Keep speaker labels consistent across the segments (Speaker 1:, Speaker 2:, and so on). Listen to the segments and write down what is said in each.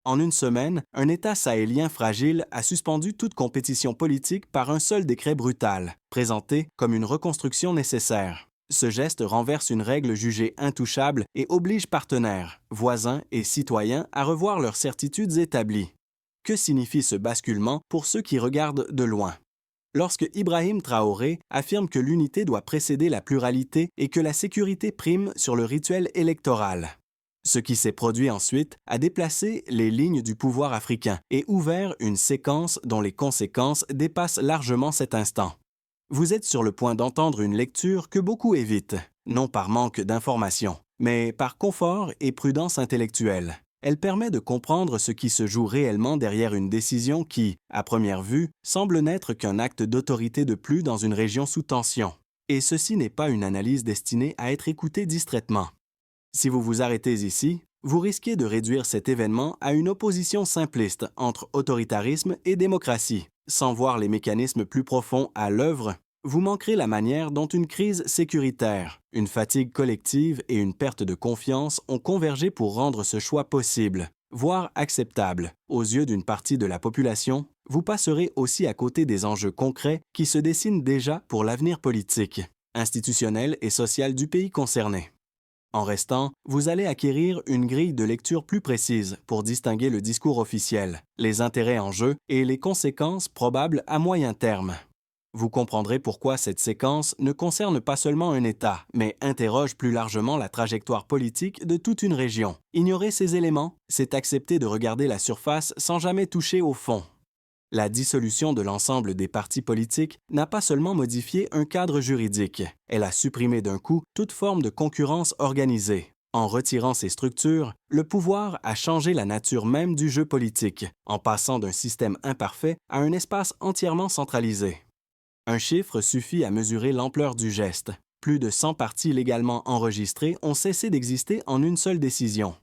Speaker 1: En une semaine, un État sahélien fragile a suspendu toute compétition politique par un seul décret brutal, présenté comme une reconstruction nécessaire. Ce geste renverse une règle jugée intouchable et oblige partenaires, voisins et citoyens à revoir leurs certitudes établies. Que signifie ce basculement pour ceux qui regardent de loin? Lorsque Ibrahim Traoré affirme que l'unité doit précéder la pluralité et que la sécurité prime sur le rituel électoral. Ce qui s'est produit ensuite a déplacé les lignes du pouvoir africain et ouvert une séquence dont les conséquences dépassent largement cet instant. Vous êtes sur le point d'entendre une lecture que beaucoup évitent, non par manque d'informations, mais par confort et prudence intellectuelle. Elle permet de comprendre ce qui se joue réellement derrière une décision qui, à première vue, semble n'être qu'un acte d'autorité de plus dans une région sous tension. Et ceci n'est pas une analyse destinée à être écoutée distraitement. Si vous vous arrêtez ici, vous risquez de réduire cet événement à une opposition simpliste entre autoritarisme et démocratie. Sans voir les mécanismes plus profonds à l'œuvre, vous manquerez la manière dont une crise sécuritaire, une fatigue collective et une perte de confiance ont convergé pour rendre ce choix possible, voire acceptable. Aux yeux d'une partie de la population, vous passerez aussi à côté des enjeux concrets qui se dessinent déjà pour l'avenir politique, institutionnel et social du pays concerné. En restant, vous allez acquérir une grille de lecture plus précise pour distinguer le discours officiel, les intérêts en jeu et les conséquences probables à moyen terme. Vous comprendrez pourquoi cette séquence ne concerne pas seulement un État, mais interroge plus largement la trajectoire politique de toute une région. Ignorer ces éléments, c'est accepter de regarder la surface sans jamais toucher au fond. La dissolution de l'ensemble des partis politiques n'a pas seulement modifié un cadre juridique, elle a supprimé d'un coup toute forme de concurrence organisée. En retirant ces structures, le pouvoir a changé la nature même du jeu politique, en passant d'un système imparfait à un espace entièrement centralisé. Un chiffre suffit à mesurer l'ampleur du geste. Plus de 100 partis légalement enregistrés ont cessé d'exister en une seule décision.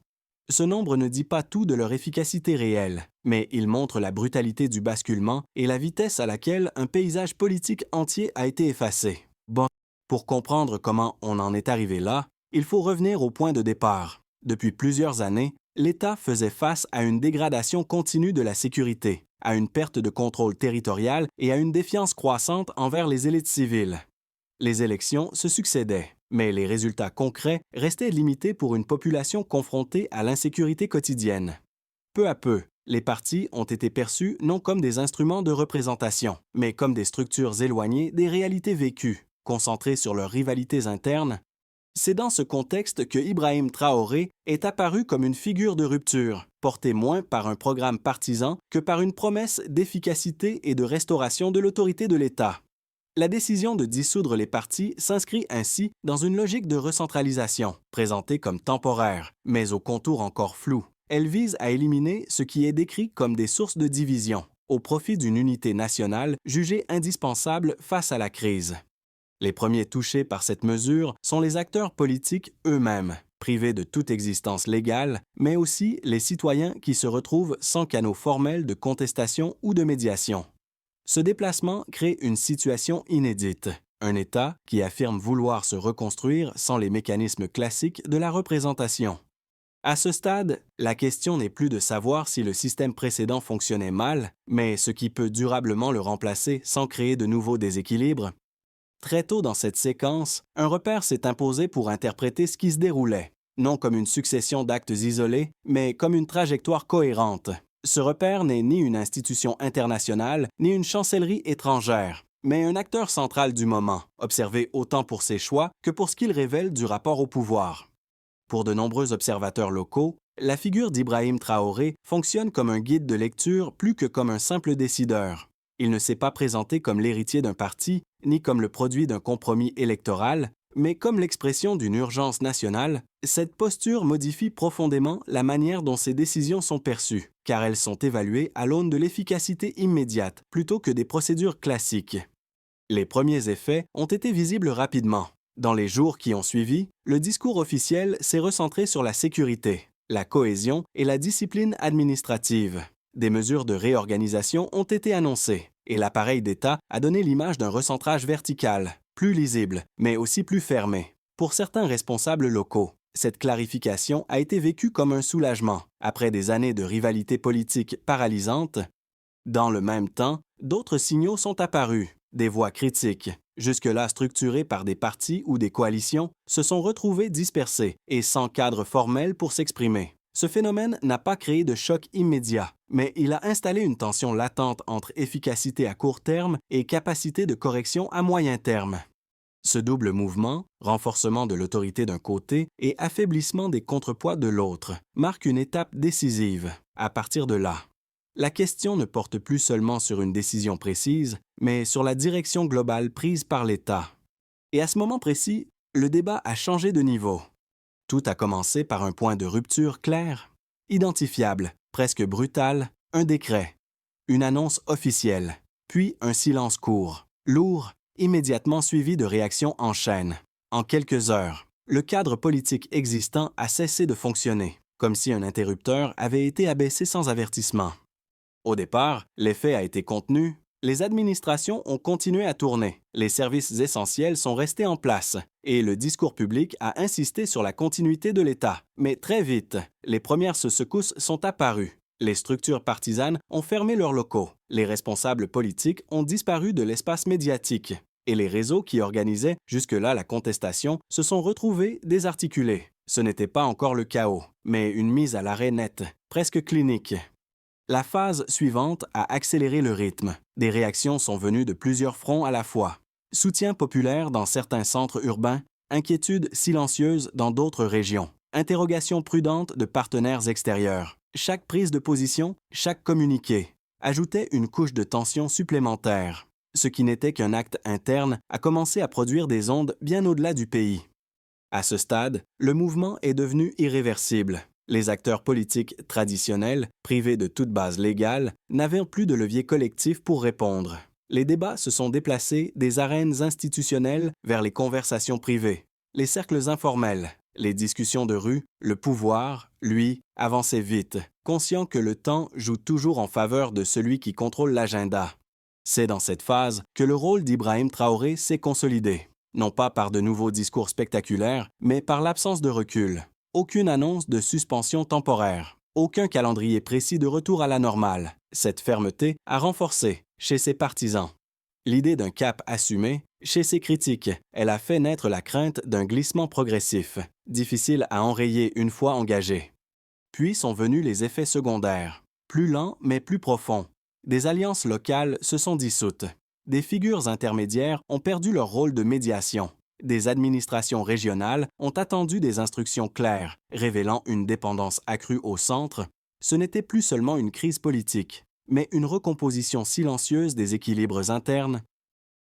Speaker 1: Ce nombre ne dit pas tout de leur efficacité réelle, mais il montre la brutalité du basculement et la vitesse à laquelle un paysage politique entier a été effacé. Bon, pour comprendre comment on en est arrivé là, il faut revenir au point de départ. Depuis plusieurs années, l'État faisait face à une dégradation continue de la sécurité, à une perte de contrôle territorial et à une défiance croissante envers les élites civiles. Les élections se succédaient, mais les résultats concrets restaient limités pour une population confrontée à l'insécurité quotidienne. Peu à peu, les partis ont été perçus non comme des instruments de représentation, mais comme des structures éloignées des réalités vécues, concentrées sur leurs rivalités internes. C'est dans ce contexte que Ibrahim Traoré est apparu comme une figure de rupture, portée moins par un programme partisan que par une promesse d'efficacité et de restauration de l'autorité de l'État. La décision de dissoudre les partis s'inscrit ainsi dans une logique de recentralisation, présentée comme temporaire, mais aux contours encore flous. Elle vise à éliminer ce qui est décrit comme des sources de division, au profit d'une unité nationale jugée indispensable face à la crise. Les premiers touchés par cette mesure sont les acteurs politiques eux-mêmes, privés de toute existence légale, mais aussi les citoyens qui se retrouvent sans canaux formels de contestation ou de médiation. Ce déplacement crée une situation inédite, un État qui affirme vouloir se reconstruire sans les mécanismes classiques de la représentation. À ce stade, la question n'est plus de savoir si le système précédent fonctionnait mal, mais ce qui peut durablement le remplacer sans créer de nouveaux déséquilibres. Très tôt dans cette séquence, un repère s'est imposé pour interpréter ce qui se déroulait, non comme une succession d'actes isolés, mais comme une trajectoire cohérente. Ce repère n'est ni une institution internationale, ni une chancellerie étrangère, mais un acteur central du moment, observé autant pour ses choix que pour ce qu'il révèle du rapport au pouvoir. Pour de nombreux observateurs locaux, la figure d'Ibrahim Traoré fonctionne comme un guide de lecture plus que comme un simple décideur. Il ne s'est pas présenté comme l'héritier d'un parti, ni comme le produit d'un compromis électoral, mais comme l'expression d'une urgence nationale. Cette posture modifie profondément la manière dont ces décisions sont perçues, car elles sont évaluées à l'aune de l'efficacité immédiate plutôt que des procédures classiques. Les premiers effets ont été visibles rapidement. Dans les jours qui ont suivi, le discours officiel s'est recentré sur la sécurité, la cohésion et la discipline administrative. Des mesures de réorganisation ont été annoncées, et l'appareil d'État a donné l'image d'un recentrage vertical, plus lisible, mais aussi plus fermé. Pour certains responsables locaux, Cette clarification a été vécue comme un soulagement après des années de rivalité politique paralysante. Dans le même temps, d'autres signaux sont apparus. Des voix critiques, jusque-là structurées par des partis ou des coalitions, se sont retrouvées dispersées et sans cadre formel pour s'exprimer. Ce phénomène n'a pas créé de choc immédiat, mais il a installé une tension latente entre efficacité à court terme et capacité de correction à moyen terme. Ce double mouvement, renforcement de l'autorité d'un côté et affaiblissement des contrepoids de l'autre, marque une étape décisive. À partir de là, la question ne porte plus seulement sur une décision précise, mais sur la direction globale prise par l'État. Et à ce moment précis, le débat a changé de niveau. Tout a commencé par un point de rupture clair, identifiable, presque brutal, un décret, une annonce officielle, puis un silence court, lourd, immédiatement suivi de réactions en chaîne. En quelques heures, le cadre politique existant a cessé de fonctionner, comme si un interrupteur avait été abaissé sans avertissement. Au départ, l'effet a été contenu, les administrations ont continué à tourner, les services essentiels sont restés en place, et le discours public a insisté sur la continuité de l'État. Mais très vite, les premières secousses sont apparues. Les structures partisanes ont fermé leurs locaux, les responsables politiques ont disparu de l'espace médiatique, et les réseaux qui organisaient jusque-là la contestation se sont retrouvés désarticulés. Ce n'était pas encore le chaos, mais une mise à l'arrêt nette, presque clinique. La phase suivante a accéléré le rythme. Des réactions sont venues de plusieurs fronts à la fois. Soutien populaire dans certains centres urbains, inquiétude silencieuse dans d'autres régions, interrogation prudente de partenaires extérieurs. Chaque prise de position, chaque communiqué, ajoutait une couche de tension supplémentaire. Ce qui n'était qu'un acte interne a commencé à produire des ondes bien au-delà du pays. À ce stade, le mouvement est devenu irréversible. Les acteurs politiques traditionnels, privés de toute base légale, n'avaient plus de levier collectif pour répondre. Les débats se sont déplacés des arènes institutionnelles vers les conversations privées, les cercles informels, les discussions de rue. Le pouvoir, lui, avançait vite, conscient que le temps joue toujours en faveur de celui qui contrôle l'agenda. C'est dans cette phase que le rôle d'Ibrahim Traoré s'est consolidé, non pas par de nouveaux discours spectaculaires, mais par l'absence de recul. Aucune annonce de suspension temporaire, aucun calendrier précis de retour à la normale. Cette fermeté a renforcé, chez ses partisans, l'idée d'un cap assumé. Chez ses critiques, elle a fait naître la crainte d'un glissement progressif, difficile à enrayer une fois engagé. Puis sont venus les effets secondaires, plus lents mais plus profonds. Des alliances locales se sont dissoutes. Des figures intermédiaires ont perdu leur rôle de médiation. Des administrations régionales ont attendu des instructions claires, révélant une dépendance accrue au centre. Ce n'était plus seulement une crise politique, mais une recomposition silencieuse des équilibres internes.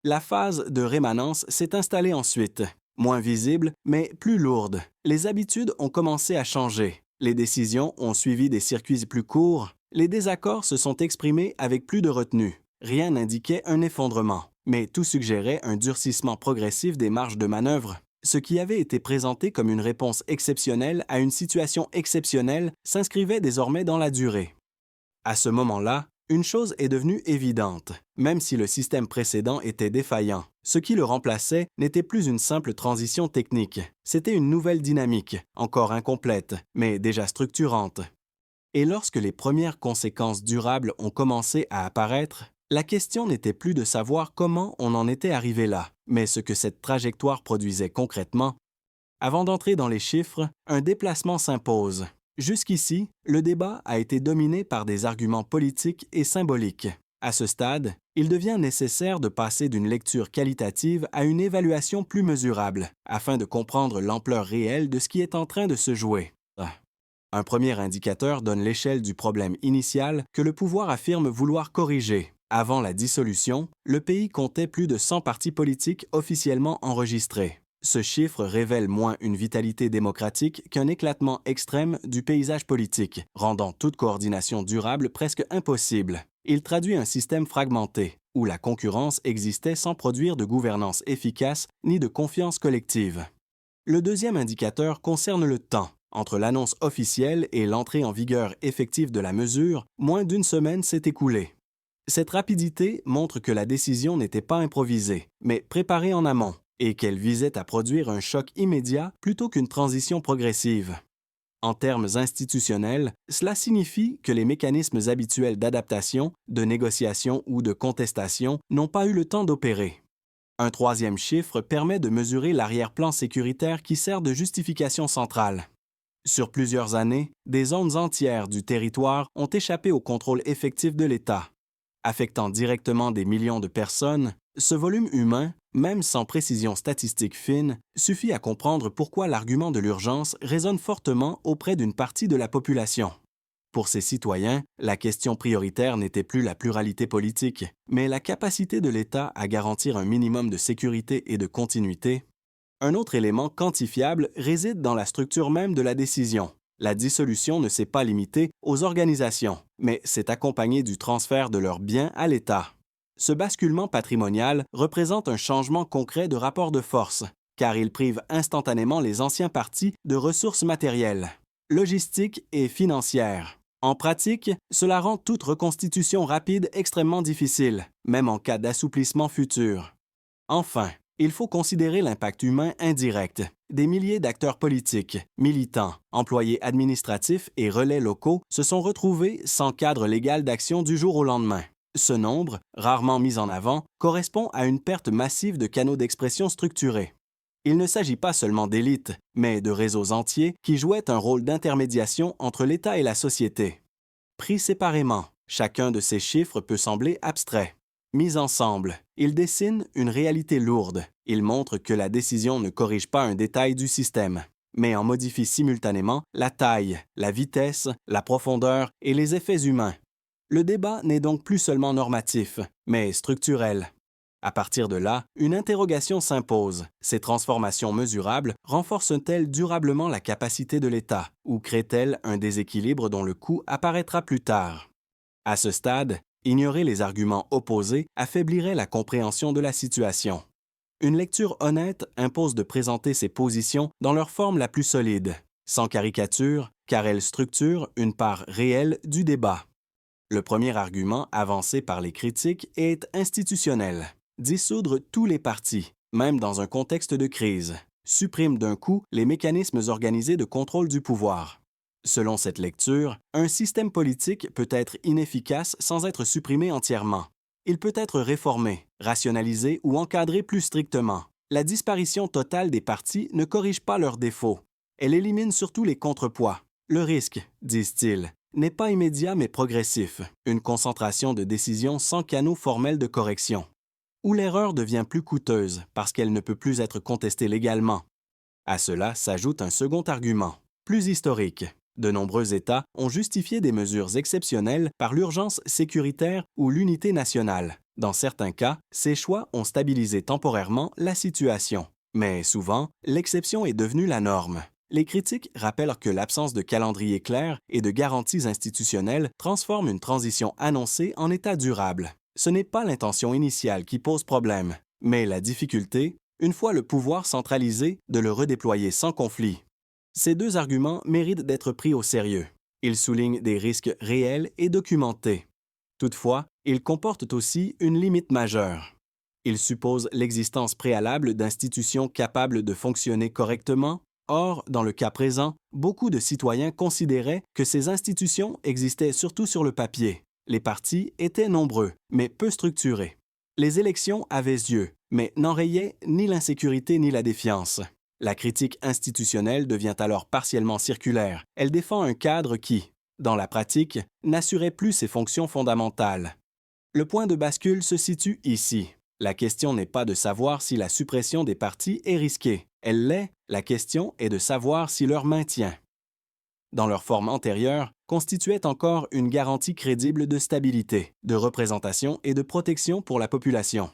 Speaker 1: La phase de rémanence s'est installée ensuite, moins visible, mais plus lourde. Les habitudes ont commencé à changer. Les décisions ont suivi des circuits plus courts. Les désaccords se sont exprimés avec plus de retenue. Rien n'indiquait un effondrement, mais tout suggérait un durcissement progressif des marges de manœuvre. Ce qui avait été présenté comme une réponse exceptionnelle à une situation exceptionnelle s'inscrivait désormais dans la durée. À ce moment-là, une chose est devenue évidente. Même si le système précédent était défaillant, ce qui le remplaçait n'était plus une simple transition technique. C'était une nouvelle dynamique, encore incomplète, mais déjà structurante. Et lorsque les premières conséquences durables ont commencé à apparaître, la question n'était plus de savoir comment on en était arrivé là, mais ce que cette trajectoire produisait concrètement. Avant d'entrer dans les chiffres, un déplacement s'impose. Jusqu'ici, le débat a été dominé par des arguments politiques et symboliques. À ce stade, il devient nécessaire de passer d'une lecture qualitative à une évaluation plus mesurable, afin de comprendre l'ampleur réelle de ce qui est en train de se jouer. Un premier indicateur donne l'échelle du problème initial que le pouvoir affirme vouloir corriger. Avant la dissolution, le pays comptait plus de 100 partis politiques officiellement enregistrés. Ce chiffre révèle moins une vitalité démocratique qu'un éclatement extrême du paysage politique, rendant toute coordination durable presque impossible. Il traduit un système fragmenté, où la concurrence existait sans produire de gouvernance efficace ni de confiance collective. Le deuxième indicateur concerne le temps. Entre l'annonce officielle et l'entrée en vigueur effective de la mesure, moins d'une semaine s'est écoulée. Cette rapidité montre que la décision n'était pas improvisée, mais préparée en amont. et qu'elle visait à produire un choc immédiat plutôt qu'une transition progressive. En termes institutionnels, cela signifie que les mécanismes habituels d'adaptation, de négociation ou de contestation n'ont pas eu le temps d'opérer. Un troisième chiffre permet de mesurer l'arrière-plan sécuritaire qui sert de justification centrale. Sur plusieurs années, des zones entières du territoire ont échappé au contrôle effectif de l'État. Affectant directement des millions de personnes, ce volume humain, même sans précision statistique fine, suffit à comprendre pourquoi l'argument de l'urgence résonne fortement auprès d'une partie de la population. Pour ces citoyens, la question prioritaire n'était plus la pluralité politique, mais la capacité de l'État à garantir un minimum de sécurité et de continuité. Un autre élément quantifiable réside dans la structure même de la décision. La dissolution ne s'est pas limitée aux organisations, mais s'est accompagnée du transfert de leurs biens à l'État. Ce basculement patrimonial représente un changement concret de rapport de force, car il prive instantanément les anciens partis de ressources matérielles, logistiques et financières. En pratique, cela rend toute reconstitution rapide extrêmement difficile, même en cas d'assouplissement futur. Enfin, il faut considérer l'impact humain indirect. Des milliers d'acteurs politiques, militants, employés administratifs et relais locaux se sont retrouvés sans cadre légal d'action du jour au lendemain. Ce nombre, rarement mis en avant, correspond à une perte massive de canaux d'expression structurés. Il ne s'agit pas seulement d'élites, mais de réseaux entiers qui jouaient un rôle d'intermédiation entre l'État et la société. Pris séparément, chacun de ces chiffres peut sembler abstrait. Mis ensemble, ils dessinent une réalité lourde. Ils montrent que la décision ne corrige pas un détail du système, mais en modifie simultanément la taille, la vitesse, la profondeur et les effets humains. Le débat n'est donc plus seulement normatif, mais structurel. À partir de là, une interrogation s'impose. Ces transformations mesurables renforcent-elles durablement la capacité de l'État ou créent-elles un déséquilibre dont le coût apparaîtra plus tard? À ce stade, ignorer les arguments opposés affaiblirait la compréhension de la situation. Une lecture honnête impose de présenter ces positions dans leur forme la plus solide, sans caricature, car elles structurent une part réelle du débat. Le premier argument avancé par les critiques est institutionnel. Dissoudre tous les partis, même dans un contexte de crise, supprime d'un coup les mécanismes organisés de contrôle du pouvoir. Selon cette lecture, un système politique peut être inefficace sans être supprimé entièrement. Il peut être réformé, rationalisé ou encadré plus strictement. La disparition totale des partis ne corrige pas leurs défauts. Elle élimine surtout les contrepoids. Le risque, disent-ils, n'est pas immédiat mais progressif, une concentration de décisions sans canaux formels de correction. Ou l'erreur devient plus coûteuse parce qu'elle ne peut plus être contestée légalement. À cela s'ajoute un second argument, plus historique. De nombreux États ont justifié des mesures exceptionnelles par l'urgence sécuritaire ou l'unité nationale. Dans certains cas, ces choix ont stabilisé temporairement la situation. Mais souvent, l'exception est devenue la norme. Les critiques rappellent que l'absence de calendrier clair et de garanties institutionnelles transforme une transition annoncée en état durable. Ce n'est pas l'intention initiale qui pose problème, mais la difficulté, une fois le pouvoir centralisé, de le redéployer sans conflit. Ces deux arguments méritent d'être pris au sérieux. Ils soulignent des risques réels et documentés. Toutefois, ils comportent aussi une limite majeure. Ils supposent l'existence préalable d'institutions capables de fonctionner correctement. Or, dans le cas présent, beaucoup de citoyens considéraient que ces institutions existaient surtout sur le papier. Les partis étaient nombreux, mais peu structurés. Les élections avaient lieu, mais n'enrayaient ni l'insécurité ni la défiance. La critique institutionnelle devient alors partiellement circulaire. Elle défend un cadre qui, dans la pratique, n'assurait plus ses fonctions fondamentales. Le point de bascule se situe ici. La question n'est pas de savoir si la suppression des partis est risquée. Elle l'est, la question est de savoir si leur maintien, dans leur forme antérieure, constituait encore une garantie crédible de stabilité, de représentation et de protection pour la population.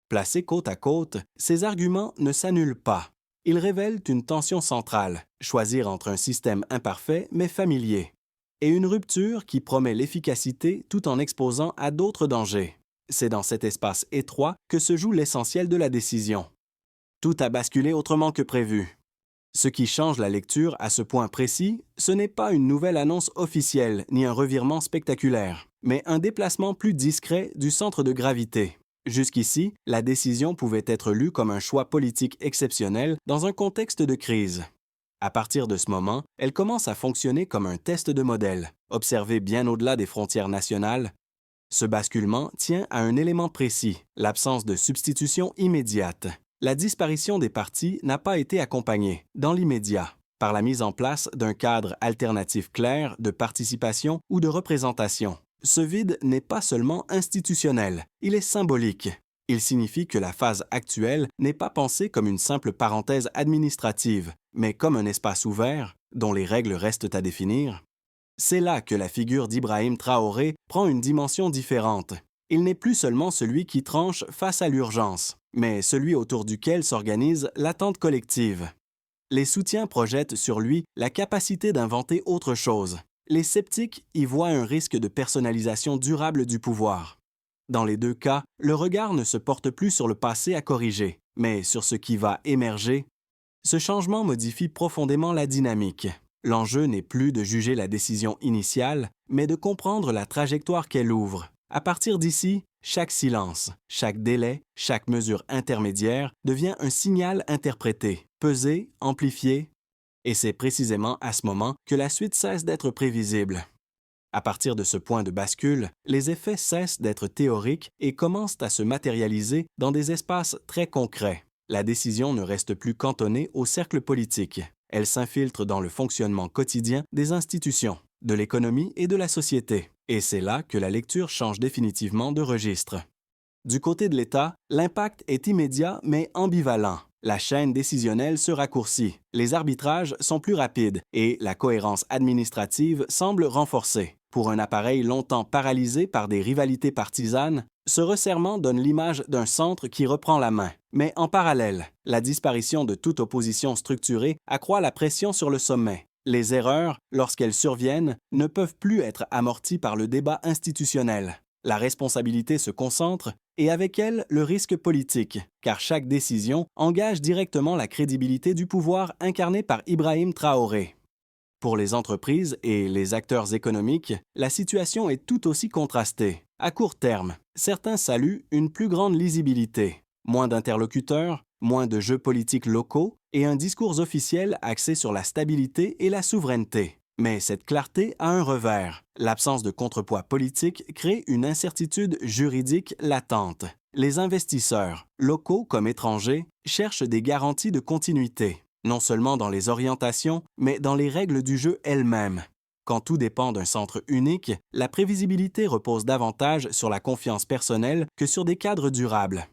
Speaker 1: Placés côte à côte, ces arguments ne s'annulent pas. Ils révèlent une tension centrale, choisir entre un système imparfait mais familier, et une rupture qui promet l'efficacité tout en exposant à d'autres dangers. C'est dans cet espace étroit que se joue l'essentiel de la décision. Tout a basculé autrement que prévu. Ce qui change la lecture à ce point précis, ce n'est pas une nouvelle annonce officielle ni un revirement spectaculaire, mais un déplacement plus discret du centre de gravité. Jusqu'ici, la décision pouvait être lue comme un choix politique exceptionnel dans un contexte de crise. À partir de ce moment, elle commence à fonctionner comme un test de modèle, observé bien au-delà des frontières nationales. Ce basculement tient à un élément précis, l'absence de substitution immédiate. La disparition des partis n'a pas été accompagnée, dans l'immédiat, par la mise en place d'un cadre alternatif clair de participation ou de représentation. Ce vide n'est pas seulement institutionnel, il est symbolique. Il signifie que la phase actuelle n'est pas pensée comme une simple parenthèse administrative, mais comme un espace ouvert, dont les règles restent à définir. C'est là que la figure d'Ibrahim Traoré prend une dimension différente. Il n'est plus seulement celui qui tranche face à l'urgence, mais celui autour duquel s'organise l'attente collective. Les soutiens projettent sur lui la capacité d'inventer autre chose. Les sceptiques y voient un risque de personnalisation durable du pouvoir. Dans les deux cas, le regard ne se porte plus sur le passé à corriger, mais sur ce qui va émerger. Ce changement modifie profondément la dynamique. L'enjeu n'est plus de juger la décision initiale, mais de comprendre la trajectoire qu'elle ouvre. À partir d'ici, chaque silence, chaque délai, chaque mesure intermédiaire devient un signal interprété, pesé, amplifié, et c'est précisément à ce moment que la suite cesse d'être prévisible. À partir de ce point de bascule, les effets cessent d'être théoriques et commencent à se matérialiser dans des espaces très concrets. La décision ne reste plus cantonnée au cercle politique. Elle s'infiltre dans le fonctionnement quotidien des institutions, de l'économie et de la société. Et c'est là que la lecture change définitivement de registre. Du côté de l'État, l'impact est immédiat mais ambivalent. La chaîne décisionnelle se raccourcit, les arbitrages sont plus rapides et la cohérence administrative semble renforcée. Pour un appareil longtemps paralysé par des rivalités partisanes, ce resserrement donne l'image d'un centre qui reprend la main. Mais en parallèle, la disparition de toute opposition structurée accroît la pression sur le sommet. Les erreurs, lorsqu'elles surviennent, ne peuvent plus être amorties par le débat institutionnel. La responsabilité se concentre et avec elle le risque politique, car chaque décision engage directement la crédibilité du pouvoir incarné par Ibrahim Traoré. Pour les entreprises et les acteurs économiques, la situation est tout aussi contrastée. À court terme, certains saluent une plus grande lisibilité, moins d'interlocuteurs, moins de jeux politiques locaux et un discours officiel axé sur la stabilité et la souveraineté. Mais cette clarté a un revers. L'absence de contrepoids politique crée une incertitude juridique latente. Les investisseurs, locaux comme étrangers, cherchent des garanties de continuité, non seulement dans les orientations, mais dans les règles du jeu elles-mêmes. Quand tout dépend d'un centre unique, la prévisibilité repose davantage sur la confiance personnelle que sur des cadres durables.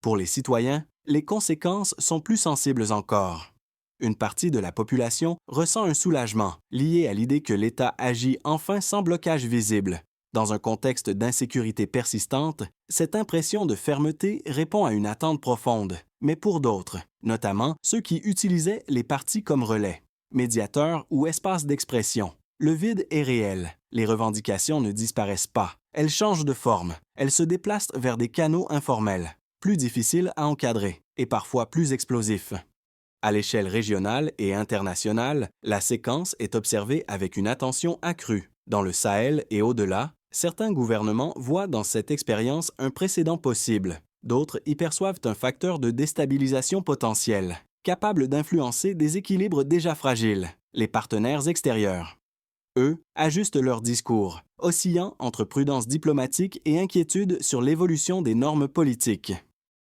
Speaker 1: Pour les citoyens, les conséquences sont plus sensibles encore. Une partie de la population ressent un soulagement lié à l'idée que l'État agit enfin sans blocage visible. Dans un contexte d'insécurité persistante, cette impression de fermeté répond à une attente profonde. Mais pour d'autres, notamment ceux qui utilisaient les partis comme relais, médiateurs ou espaces d'expression, le vide est réel. Les revendications ne disparaissent pas. Elles changent de forme. Elles se déplacent vers des canaux informels, plus difficiles à encadrer et parfois plus explosifs. À l'échelle régionale et internationale, la séquence est observée avec une attention accrue. Dans le Sahel et au-delà, certains gouvernements voient dans cette expérience un précédent possible. D'autres y perçoivent un facteur de déstabilisation potentiel, capable d'influencer des équilibres déjà fragiles, les partenaires extérieurs. Eux ajustent leur discours, oscillant entre prudence diplomatique et inquiétude sur l'évolution des normes politiques.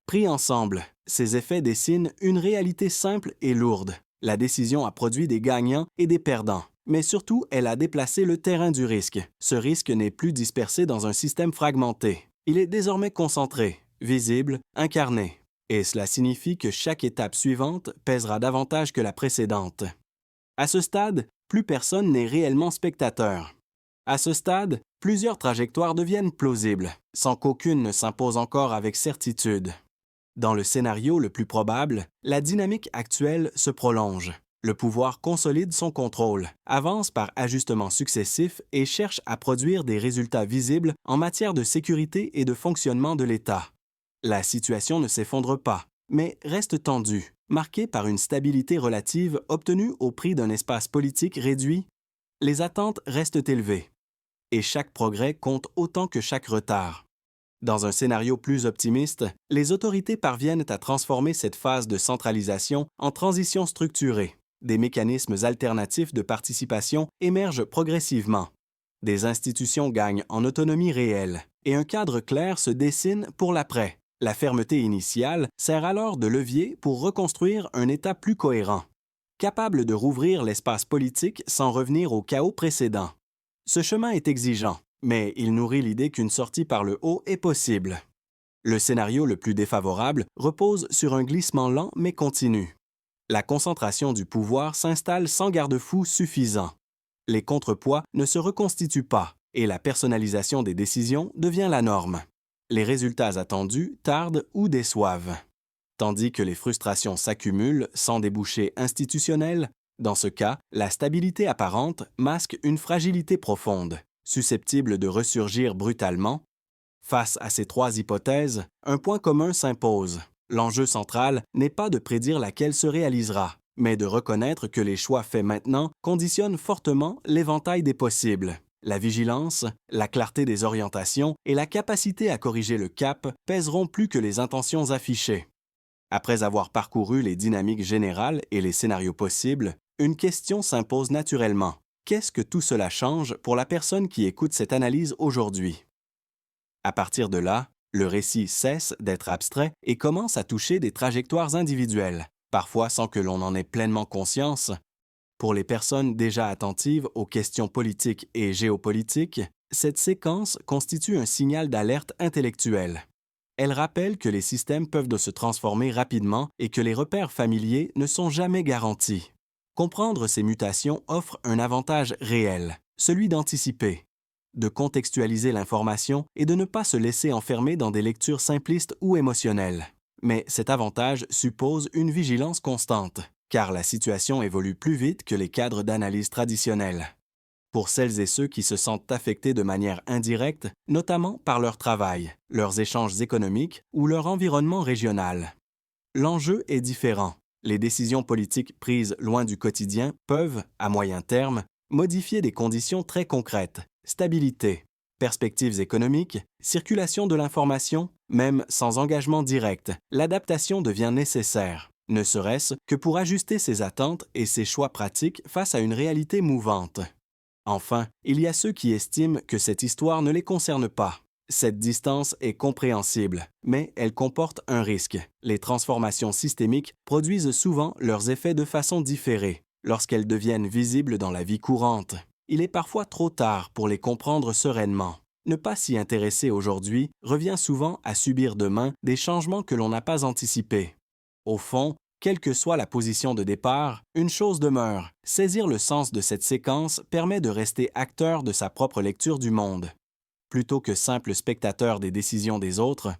Speaker 1: Pris ensemble, ces effets dessinent une réalité simple et lourde. La décision a produit des gagnants et des perdants, mais surtout elle a déplacé le terrain du risque. Ce risque n'est plus dispersé dans un système fragmenté. Il est désormais concentré, visible, incarné. Et cela signifie que chaque étape suivante pèsera davantage que la précédente. À ce stade, plus personne n'est réellement spectateur. À ce stade, plusieurs trajectoires deviennent plausibles, sans qu'aucune ne s'impose encore avec certitude. Dans le scénario le plus probable, la dynamique actuelle se prolonge. Le pouvoir consolide son contrôle, avance par ajustements successifs et cherche à produire des résultats visibles en matière de sécurité et de fonctionnement de l'État. La situation ne s'effondre pas, mais reste tendue, marquée par une stabilité relative obtenue au prix d'un espace politique réduit. Les attentes restent élevées, et chaque progrès compte autant que chaque retard. Dans un scénario plus optimiste, les autorités parviennent à transformer cette phase de centralisation en transition structurée. Des mécanismes alternatifs de participation émergent progressivement. Des institutions gagnent en autonomie réelle et un cadre clair se dessine pour l'après. La fermeté initiale sert alors de levier pour reconstruire un État plus cohérent, capable de rouvrir l'espace politique sans revenir au chaos précédent. Ce chemin est exigeant, mais il nourrit l'idée qu'une sortie par le haut est possible. Le scénario le plus défavorable repose sur un glissement lent mais continu. La concentration du pouvoir s'installe sans garde-fou suffisant. Les contrepoids ne se reconstituent pas et la personnalisation des décisions devient la norme. Les résultats attendus tardent ou déçoivent. Tandis que les frustrations s'accumulent sans débouché institutionnel, dans ce cas, la stabilité apparente masque une fragilité profonde, susceptible de ressurgir brutalement. Face à ces trois hypothèses, un point commun s'impose. L'enjeu central n'est pas de prédire laquelle se réalisera, mais de reconnaître que les choix faits maintenant conditionnent fortement l'éventail des possibles. La vigilance, la clarté des orientations et la capacité à corriger le cap pèseront plus que les intentions affichées. Après avoir parcouru les dynamiques générales et les scénarios possibles, une question s'impose naturellement. Qu'est-ce que tout cela change pour la personne qui écoute cette analyse aujourd'hui? À partir de là, le récit cesse d'être abstrait et commence à toucher des trajectoires individuelles, parfois sans que l'on en ait pleinement conscience. Pour les personnes déjà attentives aux questions politiques et géopolitiques, cette séquence constitue un signal d'alerte intellectuelle. Elle rappelle que les systèmes peuvent se transformer rapidement et que les repères familiers ne sont jamais garantis. Comprendre ces mutations offre un avantage réel, celui d'anticiper, de contextualiser l'information et de ne pas se laisser enfermer dans des lectures simplistes ou émotionnelles. Mais cet avantage suppose une vigilance constante, car la situation évolue plus vite que les cadres d'analyse traditionnels. Pour celles et ceux qui se sentent affectés de manière indirecte, notamment par leur travail, leurs échanges économiques ou leur environnement régional. L'enjeu est différent. Les décisions politiques prises loin du quotidien peuvent, à moyen terme, modifier des conditions très concrètes: stabilité, perspectives économiques, circulation de l'information, même sans engagement direct, l'adaptation devient nécessaire, ne serait-ce que pour ajuster ses attentes et ses choix pratiques face à une réalité mouvante. Enfin, il y a ceux qui estiment que cette histoire ne les concerne pas. Cette distance est compréhensible, mais elle comporte un risque. Les transformations systémiques produisent souvent leurs effets de façon différée, lorsqu'elles deviennent visibles dans la vie courante. Il est parfois trop tard pour les comprendre sereinement. Ne pas s'y intéresser aujourd'hui revient souvent à subir demain des changements que l'on n'a pas anticipés. Au fond, quelle que soit la position de départ, une chose demeure: saisir le sens de cette séquence permet de rester acteur de sa propre lecture du monde, plutôt que simple spectateur des décisions des autres.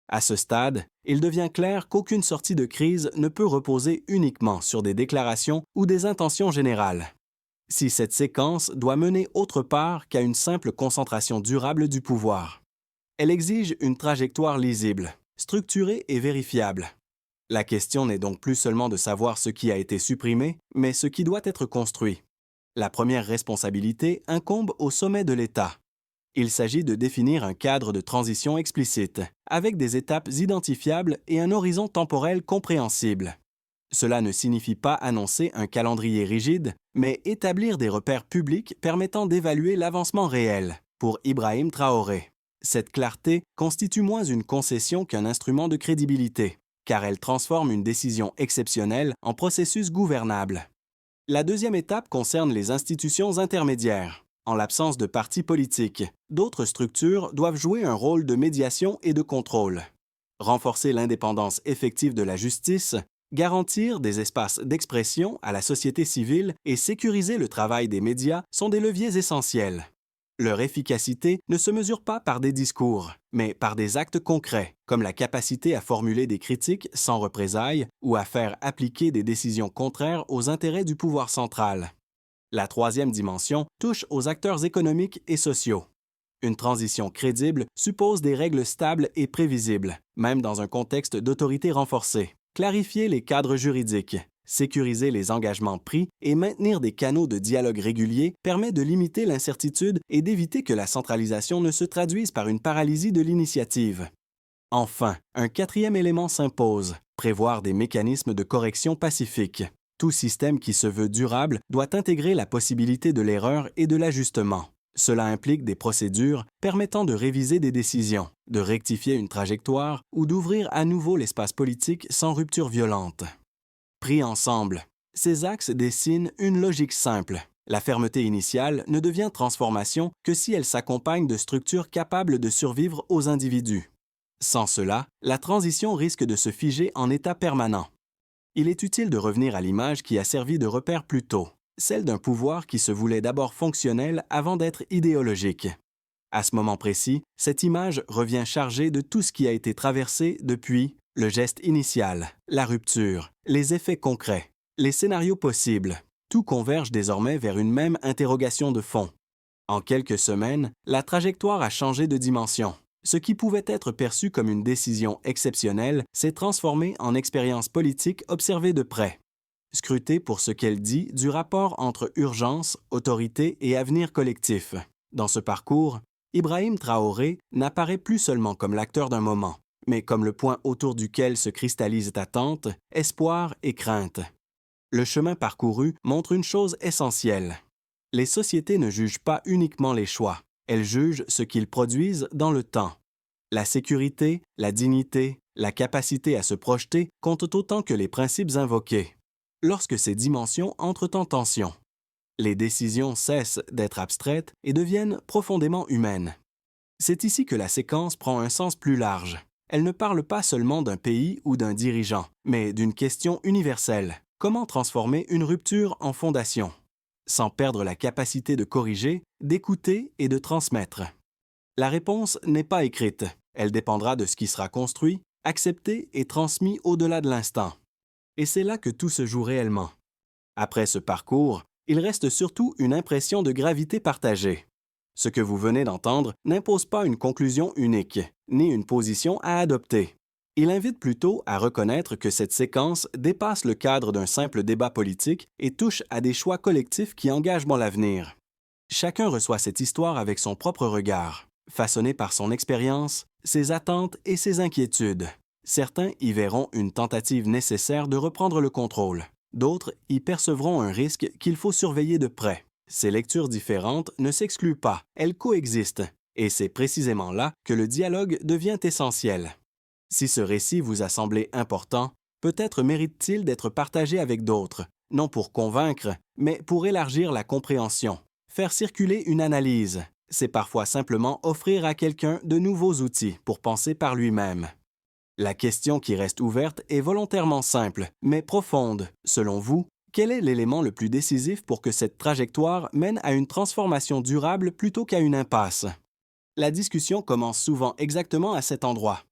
Speaker 1: À ce stade, il devient clair qu'aucune sortie de crise ne peut reposer uniquement sur des déclarations ou des intentions générales. Si cette séquence doit mener autre part qu'à une simple concentration durable du pouvoir, elle exige une trajectoire lisible, structurée et vérifiable. La question n'est donc plus seulement de savoir ce qui a été supprimé, mais ce qui doit être construit. La première responsabilité incombe au sommet de l'État. Il s'agit de définir un cadre de transition explicite, avec des étapes identifiables et un horizon temporel compréhensible. Cela ne signifie pas annoncer un calendrier rigide, mais établir des repères publics permettant d'évaluer l'avancement réel. Pour Ibrahim Traoré, cette clarté constitue moins une concession qu'un instrument de crédibilité, car elle transforme une décision exceptionnelle en processus gouvernable. La deuxième étape concerne les institutions intermédiaires. En l'absence de partis politiques, d'autres structures doivent jouer un rôle de médiation et de contrôle. Renforcer l'indépendance effective de la justice, garantir des espaces d'expression à la société civile et sécuriser le travail des médias sont des leviers essentiels. Leur efficacité ne se mesure pas par des discours, mais par des actes concrets, comme la capacité à formuler des critiques sans représailles ou à faire appliquer des décisions contraires aux intérêts du pouvoir central. La troisième dimension touche aux acteurs économiques et sociaux. Une transition crédible suppose des règles stables et prévisibles, même dans un contexte d'autorité renforcée. Clarifier les cadres juridiques, Sécuriser les engagements pris et maintenir des canaux de dialogue réguliers permet de limiter l'incertitude et d'éviter que la centralisation ne se traduise par une paralysie de l'initiative. Enfin, un quatrième élément s'impose, prévoir des mécanismes de correction pacifiques. Tout système qui se veut durable doit intégrer la possibilité de l'erreur et de l'ajustement. Cela implique des procédures permettant de réviser des décisions, de rectifier une trajectoire ou d'ouvrir à nouveau l'espace politique sans rupture violente. Pris ensemble, ces axes dessinent une logique simple. La fermeté initiale ne devient transformation que si elle s'accompagne de structures capables de survivre aux individus. Sans cela, la transition risque de se figer en état permanent. Il est utile de revenir à l'image qui a servi de repère plus tôt, celle d'un pouvoir qui se voulait d'abord fonctionnel avant d'être idéologique. À ce moment précis, cette image revient chargée de tout ce qui a été traversé depuis le geste initial, la rupture, les effets concrets, les scénarios possibles. Tout converge désormais vers une même interrogation de fond. En quelques semaines, la trajectoire a changé de dimension. Ce qui pouvait être perçu comme une décision exceptionnelle s'est transformé en expérience politique observée de près. Scrutée pour ce qu'elle dit du rapport entre urgence, autorité et avenir collectif. Dans ce parcours, Ibrahim Traoré n'apparaît plus seulement comme l'acteur d'un moment, mais comme le point autour duquel se cristallisent attentes, espoir et crainte. Le chemin parcouru montre une chose essentielle. Les sociétés ne jugent pas uniquement les choix. Elles jugent ce qu'ils produisent dans le temps. La sécurité, la dignité, la capacité à se projeter comptent autant que les principes invoqués. Lorsque ces dimensions entrent en tension, les décisions cessent d'être abstraites et deviennent profondément humaines. C'est ici que la séquence prend un sens plus large. Elle ne parle pas seulement d'un pays ou d'un dirigeant, mais d'une question universelle. Comment transformer une rupture en fondation, sans perdre la capacité de corriger, d'écouter et de transmettre? La réponse n'est pas écrite. Elle dépendra de ce qui sera construit, accepté et transmis au-delà de l'instant. Et c'est là que tout se joue réellement. Après ce parcours, il reste surtout une impression de gravité partagée. Ce que vous venez d'entendre n'impose pas une conclusion unique, ni une position à adopter. Il invite plutôt à reconnaître que cette séquence dépasse le cadre d'un simple débat politique et touche à des choix collectifs qui engagent l'avenir. Chacun reçoit cette histoire avec son propre regard, façonné par son expérience, ses attentes et ses inquiétudes. Certains y verront une tentative nécessaire de reprendre le contrôle. D'autres y percevront un risque qu'il faut surveiller de près. Ces lectures différentes ne s'excluent pas, elles coexistent. Et c'est précisément là que le dialogue devient essentiel. Si ce récit vous a semblé important, peut-être mérite-t-il d'être partagé avec d'autres, non pour convaincre, mais pour élargir la compréhension. Faire circuler une analyse, c'est parfois simplement offrir à quelqu'un de nouveaux outils pour penser par lui-même. La question qui reste ouverte est volontairement simple, mais profonde. Selon vous, quel est l'élément le plus décisif pour que cette trajectoire mène à une transformation durable plutôt qu'à une impasse? La discussion commence souvent exactement à cet endroit,